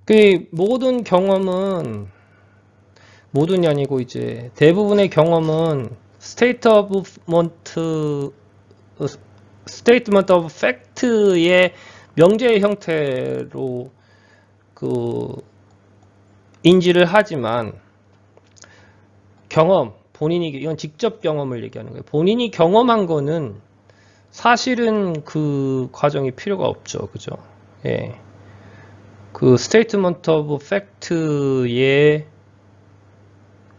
그 모든 경험은 모든이 아니고 이제 대부분의 경험은 스테이트먼트 오브 팩트의 명제의 형태로 그 인지를 하지만 본인이 이건 직접 경험을 얘기하는 거예요. 본인이 경험한 거는 사실은 그 과정이 필요가 없죠. 그죠? 예. 그 스테이트먼트 오브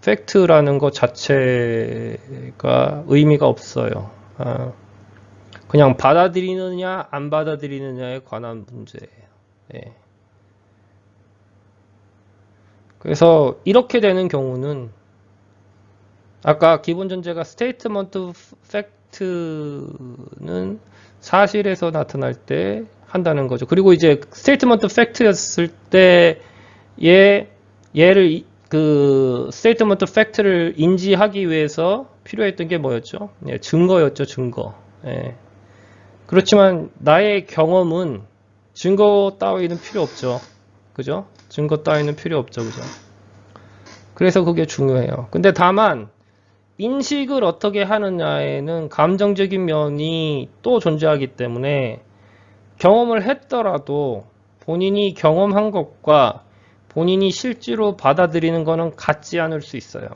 팩트라는 것 자체가 의미가 없어요. 그냥 받아들이느냐 안 받아들이느냐에 관한 문제예요. 예. 그래서 이렇게 되는 경우는 아까 기본 전제가 스테이트먼트 팩트는 사실에서 나타날 때 한다는 거죠. 그리고 이제 스테이트먼트 팩트였을 때에 얘를 그 스테이트먼트 팩트를 인지하기 위해서 필요했던 게 뭐였죠? 예, 증거였죠, 증거. 예. 그렇지만 나의 경험은 증거 따위는 필요 없죠. 그죠? 증거 따위는 필요 없죠. 그죠? 그래서 그게 중요해요. 근데 다만 인식을 어떻게 하느냐에는 감정적인 면이 또 존재하기 때문에 경험을 했더라도 본인이 경험한 것과 본인이 실제로 받아들이는 거는 같지 않을 수 있어요.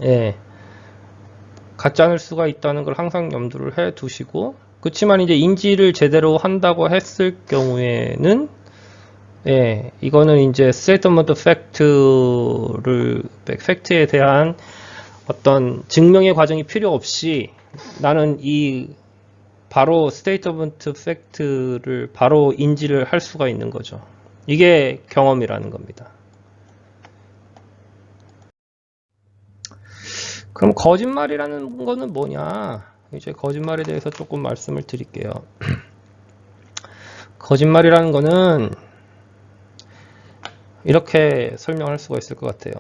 예. 같지 않을 수가 있다는 걸 항상 염두를 해 두시고, 그렇지만 이제 인지를 제대로 한다고 했을 경우에는, 예, 이거는 이제 스테이트먼트 팩트에 대한 어떤 증명의 과정이 필요 없이 나는 바로 스테이트먼트 팩트를 바로 인지를 할 수가 있는 거죠. 이게 경험이라는 겁니다. 그럼 거짓말이라는 거는 뭐냐? 이제 거짓말에 대해서 조금 말씀을 드릴게요. 거짓말이라는 거는 이렇게 설명할 수가 있을 것 같아요.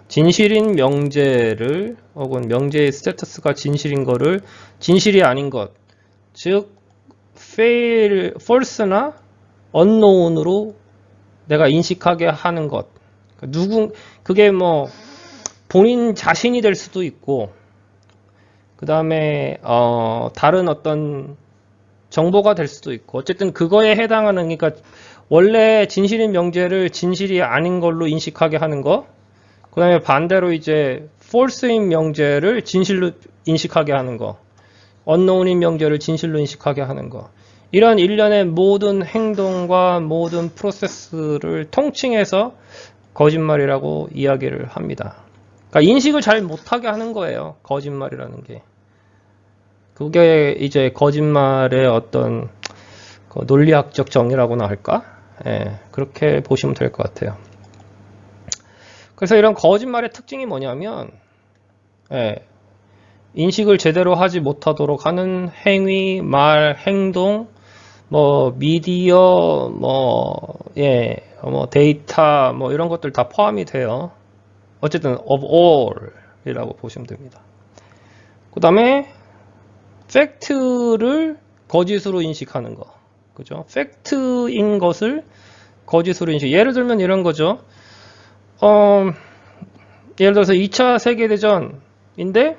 진실인 명제를 혹은 명제의 스테터스가 진실인 거를 진실이 아닌 것, 즉 false나 unknown으로 내가 인식하게 하는 것. 그게 뭐 본인 자신이 될 수도 있고, 그 다음에 다른 어떤 정보가 될 수도 있고, 어쨌든 그거에 해당하는, 그러니까 원래 진실인 명제를 진실이 아닌 걸로 인식하게 하는 거, 그 다음에 반대로 이제 false인 명제를 진실로 인식하게 하는 거, unknown인 명제를 진실로 인식하게 하는 거, 이런 일련의 모든 행동과 모든 프로세스를 통칭해서 거짓말이라고 이야기를 합니다. 그러니까 인식을 잘 못하게 하는 거예요. 거짓말이라는 게. 그게 이제 거짓말의 어떤 논리학적 정의라고나 할까? 예, 그렇게 보시면 될 것 같아요. 그래서 이런 거짓말의 특징이 뭐냐면, 예, 인식을 제대로 하지 못하도록 하는 행위, 말, 행동, 뭐 미디어, 데이터, 뭐 이런 것들 다 포함이 돼요. 어쨌든 of all이라고 보시면 됩니다. 그 다음에 팩트를 거짓으로 인식하는 거, 그죠? 팩트인 것을 거짓으로 인식. 예를 들면 이런 거죠. 예를 들어서 2차 세계대전인데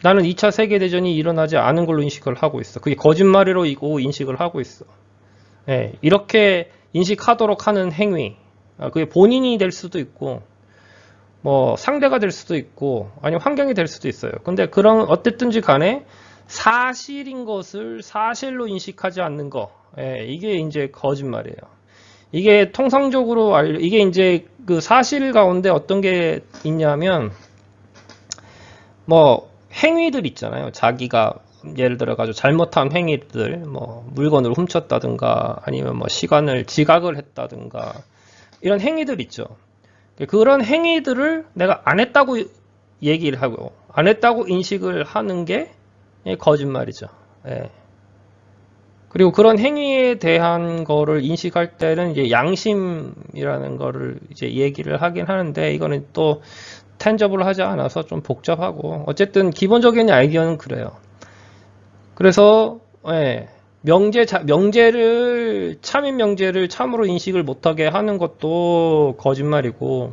나는 2차 세계대전이 일어나지 않은 걸로 인식을 하고 있어. 그게 거짓말이로 인식을 하고 있어. 예, 이렇게 인식하도록 하는 행위. 그게 본인이 될 수도 있고, 뭐 상대가 될 수도 있고, 아니면 환경이 될 수도 있어요. 근데 그런 어쨌든지 간에 사실인 것을 사실로 인식하지 않는 거. 예, 이게 이제 거짓말이에요. 이게 통상적으로 이게 이제 그 사실 가운데 어떤 게 있냐면, 뭐 행위들 있잖아요. 자기가 예를 들어 가지고 잘못한 행위들, 뭐 물건을 훔쳤다든가 아니면 뭐 시간을 지각을 했다든가 이런 행위들 있죠. 그런 행위들을 내가 안 했다고 얘기를 하고 안 했다고 인식을 하는 게 거짓말이죠. 예. 그리고 그런 행위에 대한 거를 인식할 때는 이제 양심이라는 거를 이제 얘기를 하긴 하는데 이거는 또 탄저블 하지 않아서 좀 복잡하고 어쨌든 기본적인 아이디어는 그래요. 그래서 예, 명제를, 참인 명제를 참으로 인식을 못하게 하는 것도 거짓말이고,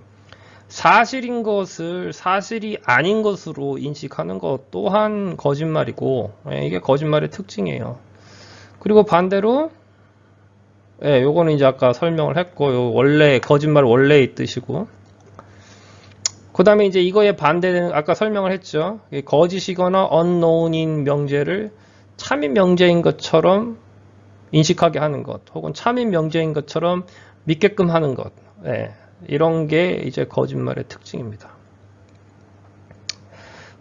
사실인 것을 사실이 아닌 것으로 인식하는 것 또한 거짓말이고, 예, 이게 거짓말의 특징이에요. 그리고 반대로, 예, 요거는 이제 아까 설명을 했고, 요 원래, 거짓말 원래의 뜻이고, 그 다음에 이제 이거의 반대는 아까 설명을 했죠. 거짓이거나 unknown인 명제를 참인 명제인 것처럼 인식하게 하는 것, 혹은 참인 명제인 것처럼 믿게끔 하는 것, 예, 이런 게 이제 거짓말의 특징입니다.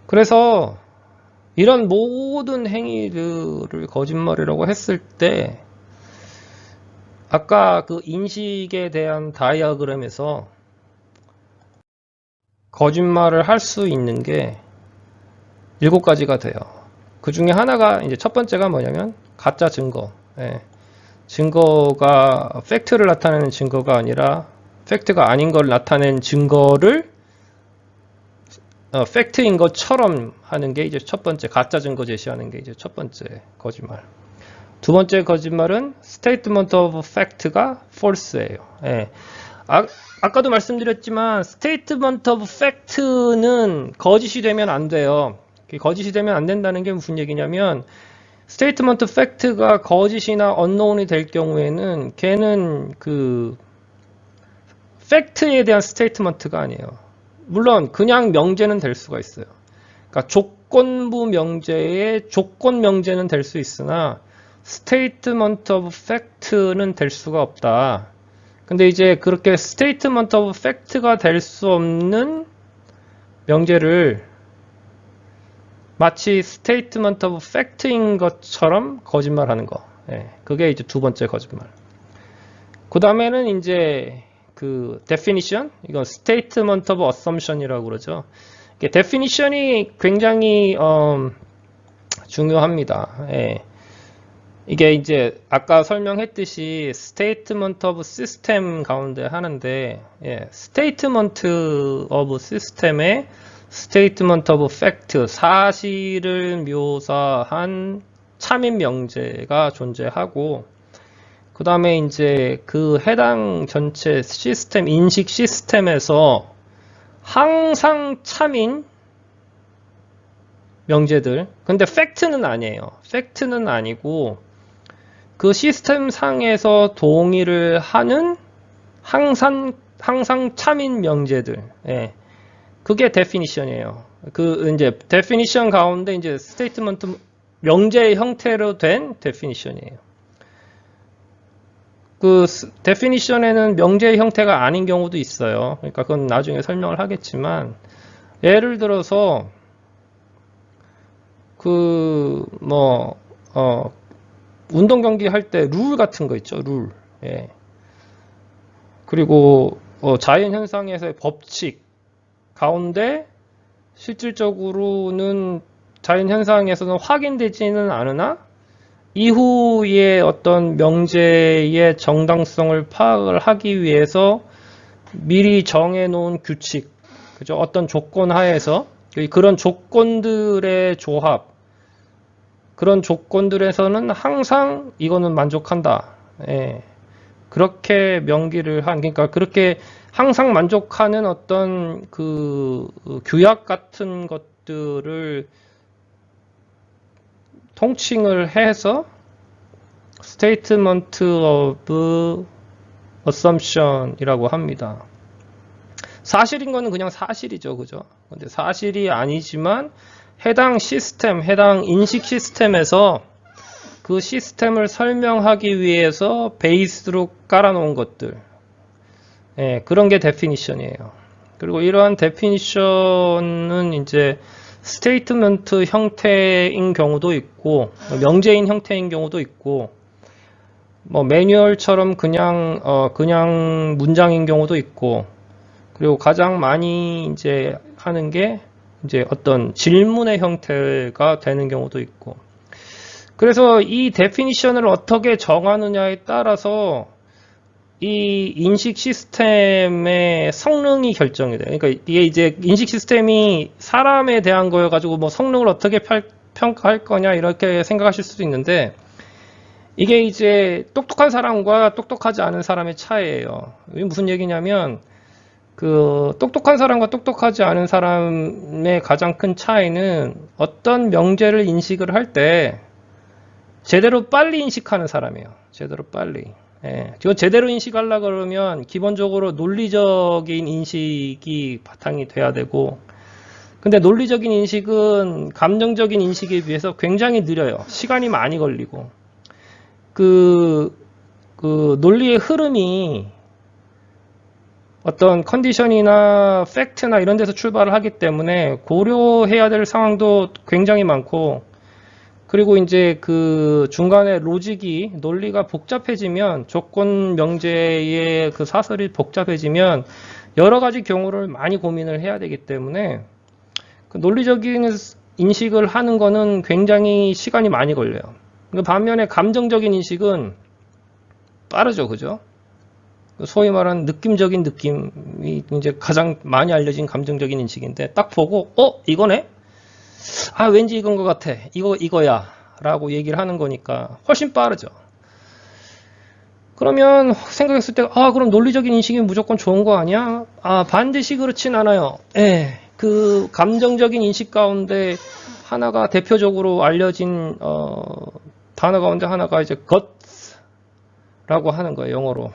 그래서 이런 모든 행위들을 거짓말이라고 했을 때 아까 그 인식에 대한 다이어그램에서 거짓말을 할 수 있는 게 7가지가 돼요. 그 중에 하나가 이제 첫 번째가 뭐냐면 가짜 증거. 예. 증거가 팩트를 나타내는 증거가 아니라 팩트가 아닌 걸 나타낸 증거를 팩트인 것처럼 하는 게 이제 첫 번째 가짜 증거 제시하는 게 이제 첫 번째 거짓말. 두 번째 거짓말은 statement of fact가 false예요. 예. 아까도 말씀드렸지만 statement of fact는 거짓이 되면 안 돼요. 거짓이 되면 안 된다는 게 무슨 얘기냐면 statement of fact가 거짓이나 unknown이 될 경우에는 걔는 그 팩트에 대한 statement가 아니에요. 물론 그냥 명제는 될 수가 있어요. 그러니까 조건부 명제의 조건 명제는 될 수 있으나 statement of fact는 될 수가 없다. 근데 이제 그렇게 statement of fact가 될 수 없는 명제를 마치 statement of fact인 것처럼 거짓말하는 거. 예, 그게 이제 두 번째 거짓말. 그 다음에는 이제 그 definition, 이건 statement of assumption이라고 그러죠. definition이 굉장히 중요합니다. 예. 이게 이제 아까 설명했듯이 statement of system 가운데 하는데, 예, statement of system에 statement of fact, 사실을 묘사한 참인 명제가 존재하고, 그 다음에 이제 그 해당 전체 시스템, 인식 시스템에서 항상 참인 명제들, 근데 팩트는 아니에요. 팩트는 아니고 그 시스템 상에서 동의를 하는 항상 참인 명제들, 예, 그게 definition이에요. 그 이제 definition 가운데 이제 statement 명제의 형태로 된 definition이에요. 그 definition에는 명제의 형태가 아닌 경우도 있어요. 그러니까 그건 나중에 설명을 하겠지만, 예를 들어서 그 뭐 운동 경기 할 때 룰 같은 거 있죠. 룰. 예. 그리고 자연 현상에서의 법칙 가운데 실질적으로는 자연 현상에서는 확인되지는 않으나 이후에 어떤 명제의 정당성을 파악을 하기 위해서 미리 정해놓은 규칙, 그죠? 어떤 조건 하에서 그런 조건들의 조합, 그런 조건들에서는 항상 이거는 만족한다. 예. 그렇게 명기를 그러니까 그렇게 항상 만족하는 어떤 그 규약 같은 것들을 통칭을 해서 statement of assumption이라고 합니다. 사실인 거는 그냥 사실이죠, 그죠? 근데 사실이 아니지만 해당 시스템, 해당 인식 시스템에서 그 시스템을 설명하기 위해서 베이스로 깔아놓은 것들, 예, 그런 게 definition이에요. 그리고 이러한 definition은 이제 스테이트먼트 형태인 경우도 있고, 명제인 형태인 경우도 있고, 뭐 매뉴얼처럼 그냥 문장인 경우도 있고, 그리고 가장 많이 이제 하는 게 이제 어떤 질문의 형태가 되는 경우도 있고. 그래서 이 데피니션을 어떻게 정하느냐에 따라서 이 인식 시스템의 성능이 결정이 돼요. 그러니까 이게 이제 인식 시스템이 사람에 대한 거여가지고 뭐 성능을 어떻게 평가할 거냐 이렇게 생각하실 수도 있는데, 이게 이제 똑똑한 사람과 똑똑하지 않은 사람의 차이예요. 이게 무슨 얘기냐면 그 똑똑한 사람과 똑똑하지 않은 사람의 가장 큰 차이는 어떤 명제를 인식을 할 때 제대로 빨리 인식하는 사람이에요. 제대로 빨리. 예. 이거 제대로 인식하려고 그러면 기본적으로 논리적인 인식이 바탕이 돼야 되고, 근데 논리적인 인식은 감정적인 인식에 비해서 굉장히 느려요. 시간이 많이 걸리고. 그 논리의 흐름이 어떤 컨디션이나 팩트나 이런 데서 출발을 하기 때문에 고려해야 될 상황도 굉장히 많고, 그리고 이제 그 중간에 로직이 논리가 복잡해지면 조건 명제의 그 사설이 복잡해지면 여러 가지 경우를 많이 고민을 해야 되기 때문에 그 논리적인 인식을 하는 거는 굉장히 시간이 많이 걸려요. 반면에 감정적인 인식은 빠르죠, 그죠? 소위 말하는 느낌적인 느낌이 이제 가장 많이 알려진 감정적인 인식인데 딱 보고 이거네? 아 왠지 이건 것 같아. 이거야 라고 얘기를 하는 거니까 훨씬 빠르죠. 그러면 생각했을 때 그럼 논리적인 인식이 무조건 좋은 거 아니야? 반드시 그렇진 않아요. 예, 그 감정적인 인식 가운데 하나가 대표적으로 알려진 단어 가운데 하나가 이제 gut라고 하는 거예요. 영어로.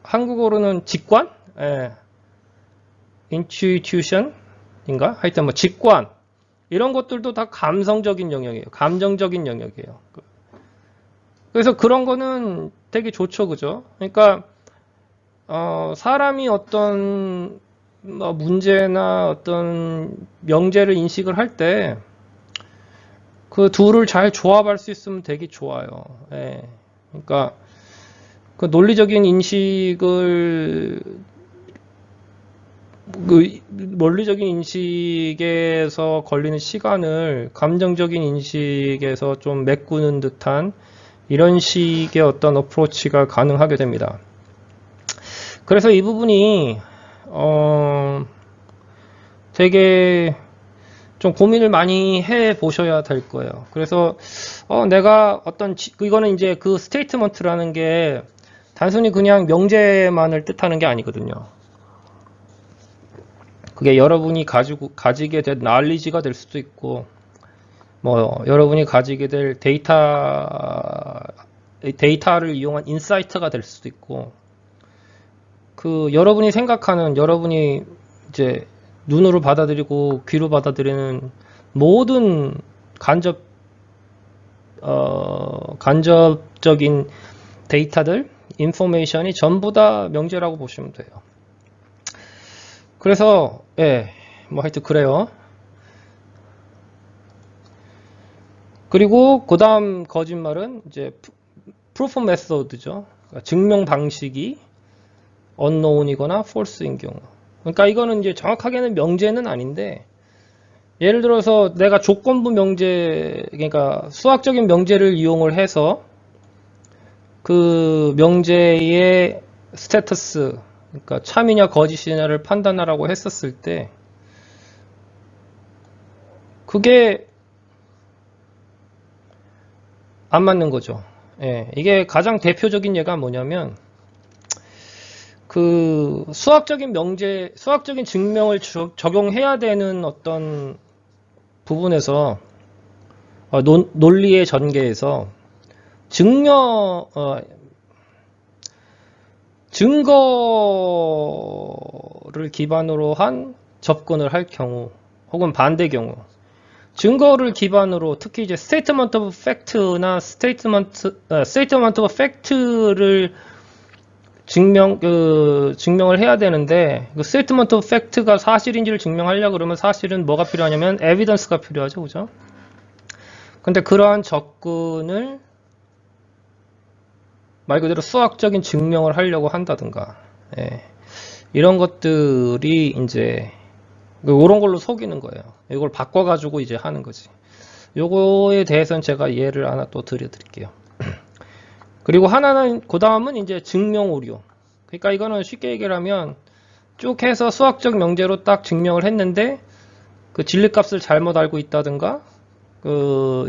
한국어로는 직관? 예. intuition인가? 하여튼 뭐 직관. 이런 것들도 다 감성적인 영역이에요. 감정적인 영역이에요. 그래서 그런 거는 되게 좋죠. 그죠? 그러니까 사람이 어떤 문제나 어떤 명제를 인식을 할 때 그 둘을 잘 조합할 수 있으면 되게 좋아요. 예. 그러니까 그 논리적인 인식을 논리적인 인식에서 걸리는 시간을 감정적인 인식에서 좀 메꾸는 듯한 이런 식의 어떤 어프로치가 가능하게 됩니다. 그래서 이 부분이 되게 좀 고민을 많이 해 보셔야 될 거예요. 그래서 내가 이거는 이제 그 스테이트먼트라는 게 단순히 그냥 명제만을 뜻하는 게 아니거든요. 그게 여러분이 가지게 될 knowledge가 될 수도 있고, 여러분이 가지게 될 데이터를 이용한 인사이트가 될 수도 있고, 여러분이 생각하는, 여러분이 이제 눈으로 받아들이고 귀로 받아들이는 모든 간접적인 데이터들, 인포메이션이 전부 다 명제라고 보시면 돼요. 그래서 하여튼 그래요. 그리고 그 다음 거짓말은 이제 proof method죠. 그러니까 증명 방식이 unknown이거나 false인 경우. 그러니까 이거는 이제 정확하게는 명제는 아닌데, 예를 들어서 내가 조건부 명제, 그러니까 수학적인 명제를 이용을 해서 그 명제의 스테터스, 그러니까 참이냐 거짓이냐를 판단하라고 했었을 때 그게 안 맞는 거죠. 이게 가장 대표적인 예가 뭐냐면 그 수학적인 증명을 적용해야 되는 어떤 부분에서 논리의 전개에서 증거를 기반으로 한 접근을 할 경우, 혹은 반대 경우, 증거를 기반으로 특히 이제 statement of fact나 statement of fact를 증명을 해야 되는데, 그 statement of fact가 사실인지를 증명하려고 그러면 사실은 뭐가 필요하냐면 evidence가 필요하죠, 그죠? 근데 그러한 접근을 말 그대로 수학적인 증명을 하려고 한다든가, 이런 것들이 이제 이런 걸로 속이는 거예요. 이걸 바꿔가지고 이제 하는 거지. 요거에 대해서는 제가 예를 하나 또 드릴게요. 그리고 하나는, 그 다음은 이제 증명 오류. 그러니까 이거는 쉽게 얘기를 하면 쭉 해서 수학적 명제로 딱 증명을 했는데 그 진리값을 잘못 알고 있다든가,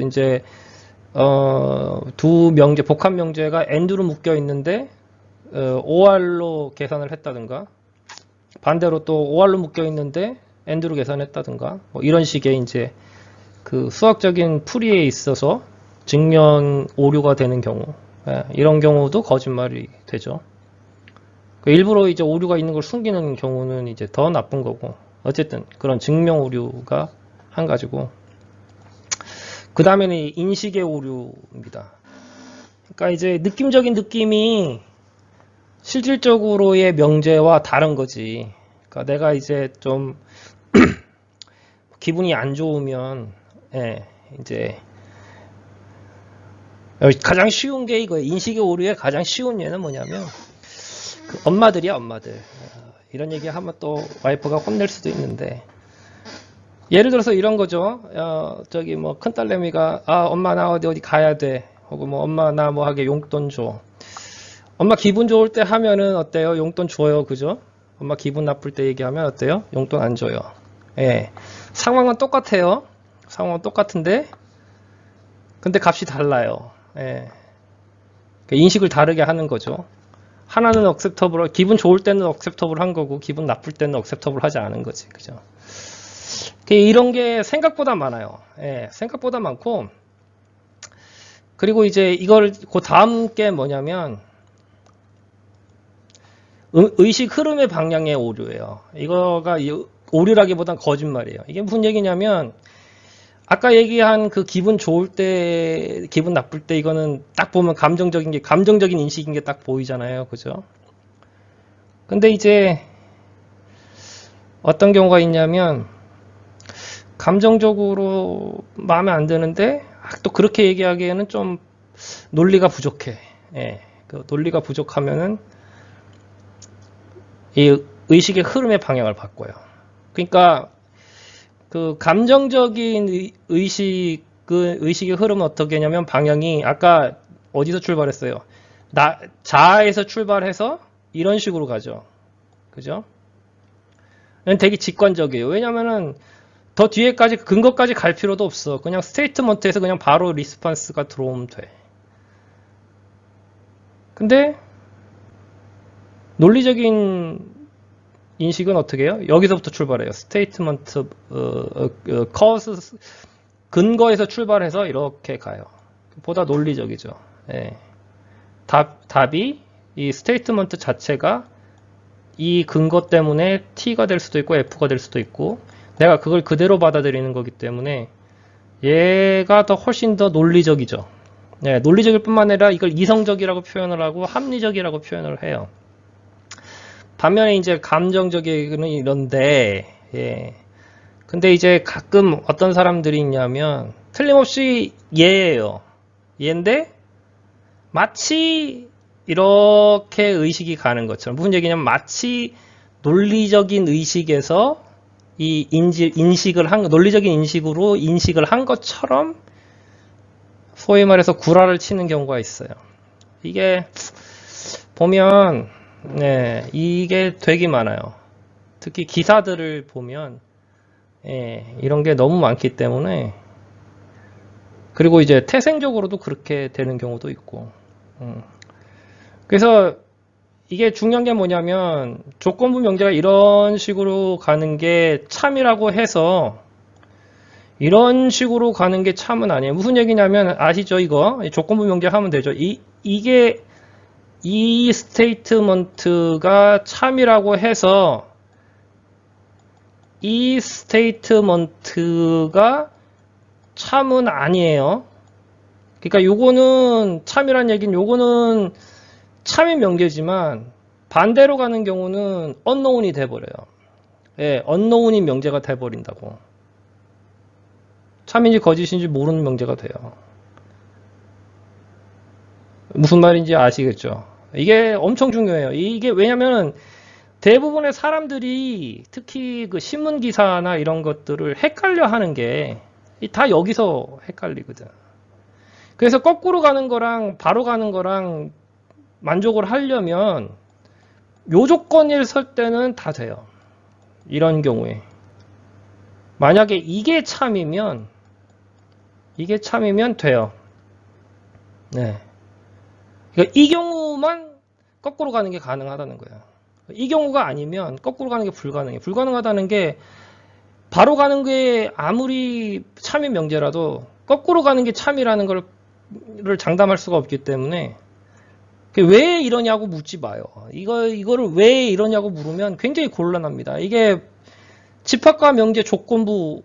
이제 두 명제, 복합 명제가 AND로 묶여 있는데 OR로 계산을 했다든가, 반대로 또 OR로 묶여 있는데 AND로 계산했다든가, 뭐 이런 식의 이제 그 수학적인 풀이에 있어서 증명 오류가 되는 경우, 이런 경우도 거짓말이 되죠. 일부러 이제 오류가 있는 걸 숨기는 경우는 이제 더 나쁜 거고, 어쨌든 그런 증명 오류가 한 가지고, 그 다음에는 인식의 오류입니다. 그러니까 이제 느낌적인 느낌이 실질적으로의 명제와 다른 거지. 그러니까 내가 이제 좀 기분이 안 좋으면, 이제 가장 쉬운 게 이거예요. 인식의 오류의 가장 쉬운 예는 뭐냐면, 그 엄마들이야, 엄마들. 이런 얘기 하면 또 와이프가 혼낼 수도 있는데, 예를 들어서 이런 거죠. 저기 뭐 큰딸내미가 엄마 나 어디 가야 돼. 혹은 뭐 엄마 나 뭐 하게 용돈 줘. 엄마 기분 좋을 때 하면은 어때요? 용돈 줘요. 그죠? 엄마 기분 나쁠 때 얘기하면 어때요? 용돈 안 줘요. 예. 상황은 똑같아요. 상황은 똑같은데 근데 값이 달라요. 예. 인식을 다르게 하는 거죠. 하나는 acceptable, 기분 좋을 때는 acceptable 한 거고 기분 나쁠 때는 acceptable 하지 않은 거지. 그죠? 이런 게 생각보다 많아요. 생각보다 많고, 그리고 이제 이걸 그 다음 게 뭐냐면 의식 흐름의 방향의 오류예요. 이거가 오류라기보단 거짓말이에요. 이게 무슨 얘기냐면 아까 얘기한 그 기분 좋을 때, 기분 나쁠 때 이거는 딱 보면 감정적인 인식인 게 딱 보이잖아요. 그죠? 근데 이제 어떤 경우가 있냐면 감정적으로 마음에 안 드는데 또 그렇게 얘기하기에는 좀 논리가 부족해. 그 논리가 부족하면은 이 의식의 흐름의 방향을 바꿔요. 그러니까 그 감정적인 의식의 흐름은 어떻게 하냐면 방향이 아까 어디서 출발했어요? 자아에서 출발해서 이런 식으로 가죠. 그죠? 되게 직관적이에요. 왜냐면은 더 뒤에까지 근거까지 갈 필요도 없어. 그냥 스테이트먼트에서 그냥 바로 리스폰스가 들어오면 돼. 근데 논리적인 인식은 어떻게 해요? 여기서부터 출발해요. 스테이트먼트 커스 근거에서 출발해서 이렇게 가요. 보다 논리적이죠. 답이 이 스테이트먼트 자체가 이 근거 때문에 T가 될 수도 있고 F가 될 수도 있고 내가 그걸 그대로 받아들이는 거기 때문에 얘가 더 훨씬 더 논리적이죠. 논리적일 뿐만 아니라 이걸 이성적이라고 표현을 하고 합리적이라고 표현을 해요. 반면에 이제 감정적이는 이런데, 근데 이제 가끔 어떤 사람들이 있냐면 틀림없이 얘예요. 얘인데 마치 이렇게 의식이 가는 것처럼 무슨 얘기냐면 마치 논리적인 의식에서 이 논리적인 인식으로 인식을 한 것처럼 소위 말해서 구라를 치는 경우가 있어요. 이게 보면 이게 되게 많아요. 특히 기사들을 보면 이런 게 너무 많기 때문에 그리고 이제 태생적으로도 그렇게 되는 경우도 있고 그래서 이게 중요한 게 뭐냐면 조건부 명제가 이런 식으로 가는 게 참이라고 해서 이런 식으로 가는 게 참은 아니에요. 무슨 얘기냐면 아시죠? 이거 조건부 명제 하면 되죠. 이게 이 스테이트먼트가 참이라고 해서 이 스테이트먼트가 참은 아니에요. 그러니까 요거는 참이란 얘기는 요거는 참인 명제지만 반대로 가는 경우는 unknown이 돼버려요. unknown인 명제가 돼버린다고. 참인지 거짓인지 모르는 명제가 돼요. 무슨 말인지 아시겠죠? 이게 엄청 중요해요. 이게 왜냐면 대부분의 사람들이 특히 그 신문 기사나 이런 것들을 헷갈려 하는 게 다 여기서 헷갈리거든. 그래서 거꾸로 가는 거랑 바로 가는 거랑 만족을 하려면 요 조건을 설 때는 다 돼요. 이런 경우에 만약에 이게 참이면 돼요. 네. 그러니까 이 경우만 거꾸로 가는 게 가능하다는 거예요. 이 경우가 아니면 거꾸로 가는 게 불가능해요. 불가능하다는 게 바로 가는 게 아무리 참인 명제라도 거꾸로 가는 게 참이라는 걸 장담할 수가 없기 때문에 왜 이러냐고 묻지 마요. 이거를 왜 이러냐고 물으면 굉장히 곤란합니다. 이게 집합과 명제 조건부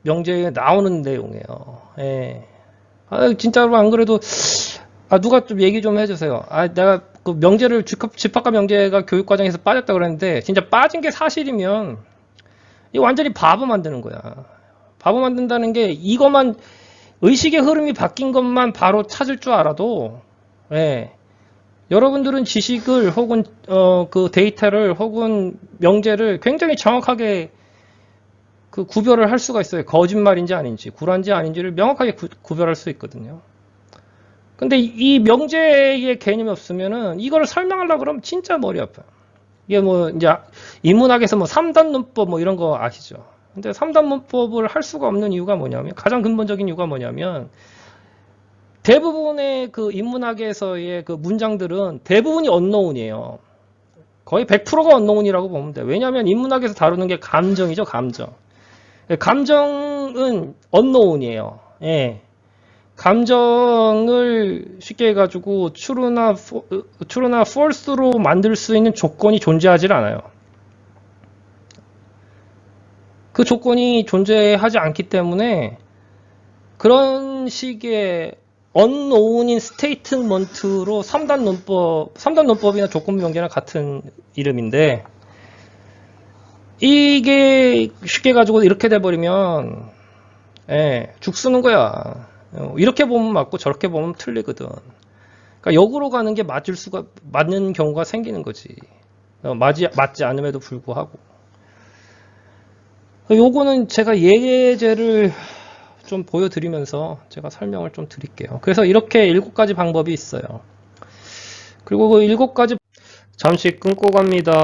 명제에 나오는 내용이에요. 예. 진짜로 안 그래도 누가 좀 얘기 좀 해주세요. 내가 그 명제를 집합과 명제가 교육과정에서 빠졌다 그랬는데 진짜 빠진 게 사실이면 이거 완전히 바보 만드는 거야. 바보 만든다는 게 이것만 의식의 흐름이 바뀐 것만 바로 찾을 줄 알아도 예. 여러분들은 지식을 혹은 그 데이터를 혹은 명제를 굉장히 정확하게 그 구별을 할 수가 있어요. 거짓말인지 아닌지, 구란지 아닌지를 명확하게 구별할 수 있거든요. 근데 이 명제의 개념이 없으면은 이거를 설명하려고 그러면 진짜 머리 아파요. 이게 뭐 이제 인문학에서 뭐 3단 문법 뭐 이런 거 아시죠? 근데 3단 문법을 할 수가 없는 이유가 뭐냐면 가장 근본적인 이유가 뭐냐면 대부분의 그 인문학에서의 그 문장들은 대부분이 언노운이에요. 거의 100%가 언노운이라고 보면 돼요. 왜냐하면 인문학에서 다루는 게 감정이죠, 감정. 감정은 언노운이에요. 예. 감정을 쉽게 해가지고 true나 false로 만들 수 있는 조건이 존재하지 않아요. 그 조건이 존재하지 않기 때문에 그런 식의 unknown인 스테이트먼트로 3단 논법이나 조건부 명제나 같은 이름인데 이게 쉽게 가지고 이렇게 돼버리면 죽 쓰는 거야. 이렇게 보면 맞고 저렇게 보면 틀리거든. 그러니까 역으로 가는 게 맞는 경우가 생기는 거지. 맞지 않음에도 불구하고. 요거는 제가 예제를 좀 보여드리면서 제가 설명을 좀 드릴게요. 그래서 이렇게 7가지 방법이 있어요. 그리고 그 7가지 잠시 끊고 갑니다.